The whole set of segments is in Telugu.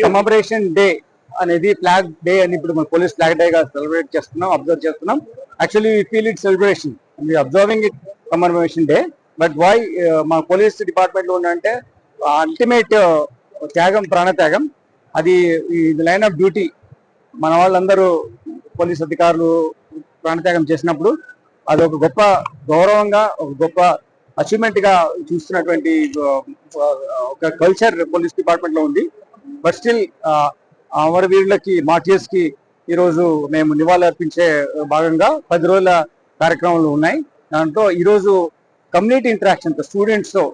కమమరేషన్ డే అనేది ఫ్లాగ్ డే అని ఇప్పుడు మన పోలీస్ ఫ్లాగ్ డే గా సెలబ్రేట్ చేస్తున్నాం, అబ్జర్వ్ చేస్తున్నాం. Actually feel it celebration, observing it commemoration day. But why మా పోలీస్ డిపార్ట్మెంట్ లో ఉందంటే అల్టిమేట్ త్యాగం, ప్రాణత్యాగం. అది లైన్ ఆఫ్ డ్యూటీ. మన వాళ్ళందరూ పోలీస్ అధికారులు ప్రాణత్యాగం చేసినప్పుడు అది ఒక గొప్ప గౌరవంగా, ఒక గొప్ప అచీవ్మెంట్ గా చూస్తున్నటువంటి ఒక కల్చర్ పోలీస్ డిపార్ట్మెంట్ లో ఉంది. బట్ స్టిల్ అమరవీరులకి, మార్టియర్స్ కి ఈరోజు మేము నివాళులు అర్పించే భాగంగా 10 రోజుల కార్యక్రమాలు ఉన్నాయి. దాంట్లో ఈరోజు కమ్యూనిటీ ఇంటరాక్షన్ తో, స్టూడెంట్స్ తో,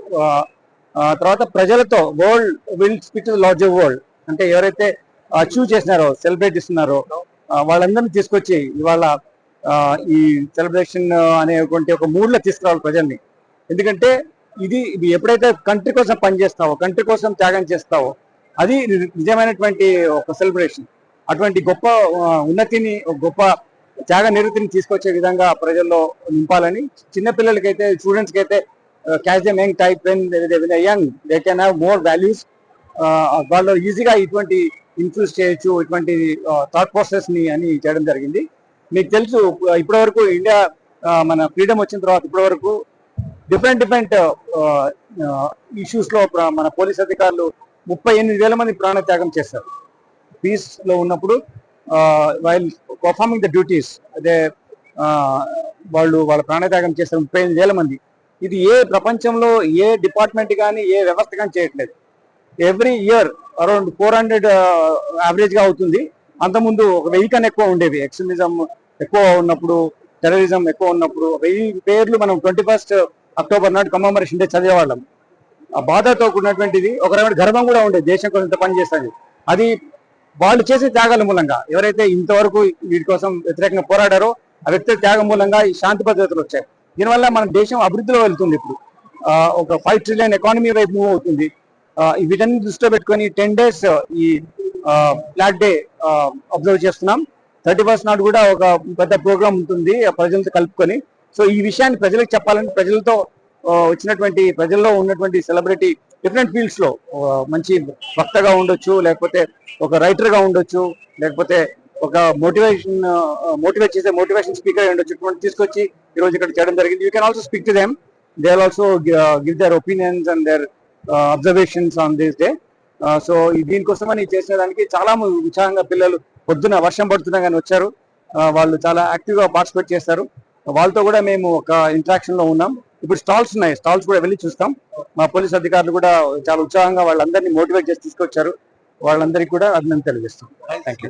తర్వాత ప్రజలతో, world will speak to the larger world అంటే ఎవరైతే అచీవ్ చేసినారో, సెలబ్రేట్ చేస్తున్నారో వాళ్ళందరినీ తీసుకొచ్చి ఇవాళ ఈ సెలబ్రేషన్ అనేటువంటి ఒక మూడ్ లో తీసుకురావాలి ప్రజల్ని. ఎందుకంటే ఇది ఎప్పుడైతే కంట్రీ కోసం పనిచేస్తావో, కంట్రీ కోసం త్యాగం చేస్తావో అది నిజమైనటువంటి ఒక సెలబ్రేషన్. అటువంటి గొప్ప ఉన్నతిని, గొప్ప త్యాగ నిరతిని తీసుకొచ్చే విధంగా ప్రజల్లో నింపాలని, చిన్నపిల్లలకైతే, స్టూడెంట్స్ కి అయితే catch them young type when young they can have more values. వాళ్ళు ఈజీగా ఇటువంటి ఇన్ఫ్లూన్స్ చేయొచ్చు, ఇటువంటి థాట్ ప్రాసెస్ ని అని చేయడం జరిగింది. మీకు తెలుసు, ఇప్పటి వరకు ఇండియా మన ఫ్రీడమ్ వచ్చిన తర్వాత ఇప్పటి వరకు డిఫరెంట్ ఇష్యూస్ లో మన పోలీస్ అధికారులు 38,000 మంది ప్రాణత్యాగం చేశారు. పీస్ లో ఉన్నప్పుడు వైల్ పర్ఫార్మింగ్ ద డ్యూటీస్ అదే వాళ్ళ ప్రాణత్యాగం చేశారు 38,000 మంది. ఇది ఏ ప్రపంచంలో ఏ డిపార్ట్మెంట్ కానీ, ఏ వ్యవస్థ కానీ చేయట్లేదు. ఎవ్రీ ఇయర్ అరౌండ్ 400 యావరేజ్ గా అవుతుంది. అంతకుముందు ఒక 1000 కన్నా ఎక్కువ ఉండేవి. ఎక్స్ట్రీమిజం ఎక్కువ ఉన్నప్పుడు, టెర్రరిజం ఎక్కువ ఉన్నప్పుడు 1000 పేర్లు మనం 21 అక్టోబర్ నాడు కమమరేషన్ డే చదివేవాళ్ళం. ఆ బాధతో కూడినటువంటిది, ఒక రకమైన గర్వం కూడా ఉండేది, దేశం కోసం ఇంత పని చేస్తుంది. అది వాళ్ళు చేసే త్యాగాల మూలంగా, ఎవరైతే ఇంతవరకు వీటి కోసం వ్యతిరేకంగా పోరాడారో ఆ వ్యక్తుల త్యాగం మూలంగా ఈ శాంతి భద్రతలు వచ్చాయి. దీనివల్ల మన దేశం అభివృద్ధిలో వెళ్తుంది. ఇప్పుడు ఒక 5 ట్రిలియన్ ఎకానమీ వైపు మూవ్ అవుతుంది. వీటన్ని దృష్టిలో పెట్టుకొని 10 days ఈ ఫ్లాగ్ డే అబ్జర్వ్ చేస్తున్నాం. 31st నాడు కూడా ఒక పెద్ద ప్రోగ్రామ్ ఉంటుంది ప్రజలతో కలుపుకొని. సో ఈ విషయాన్ని ప్రజలకు చెప్పాలని, ప్రజలతో వచ్చినటువంటి, ప్రజల్లో ఉన్నటువంటి సెలబ్రిటీ డిఫరెంట్ ఫీల్డ్స్ లో మంచి వక్తగా ఉండొచ్చు, లేకపోతే ఒక రైటర్ గా ఉండొచ్చు, లేకపోతే ఒక మోటివేట్ చేసే మోటివేషన్ స్పీకర్ అయి ఉండొచ్చు. ఇటువంటి తీసుకొచ్చి ఈ రోజు ఇక్కడ చేయడం జరిగింది. You can also speak to them. They will also give their opinions and their observations on this day. So దీనికోసమని చేసిన దానికి చాలా ఉత్సాహంగా పిల్లలు పొద్దున వర్షం పడుతున్నా కానీ వచ్చారు. వాళ్ళు చాలా యాక్టివ్ గా పార్టిసిపేట్ చేస్తారు. వాళ్ళతో కూడా మేము ఒక ఇంటరాక్షన్ లో ఉన్నాం. ఇప్పుడు స్టాల్స్ ఉన్నాయి, స్టాల్స్ కూడా వెళ్ళి చూస్తాం. మా పోలీస్ అధికారులు కూడా చాలా ఉత్సాహంగా వాళ్ళందరినీ మోటివేట్ చేసి తీసుకొచ్చారు. వాళ్ళందరికీ కూడా అభినందన తెలియజేస్తాం. Thank you.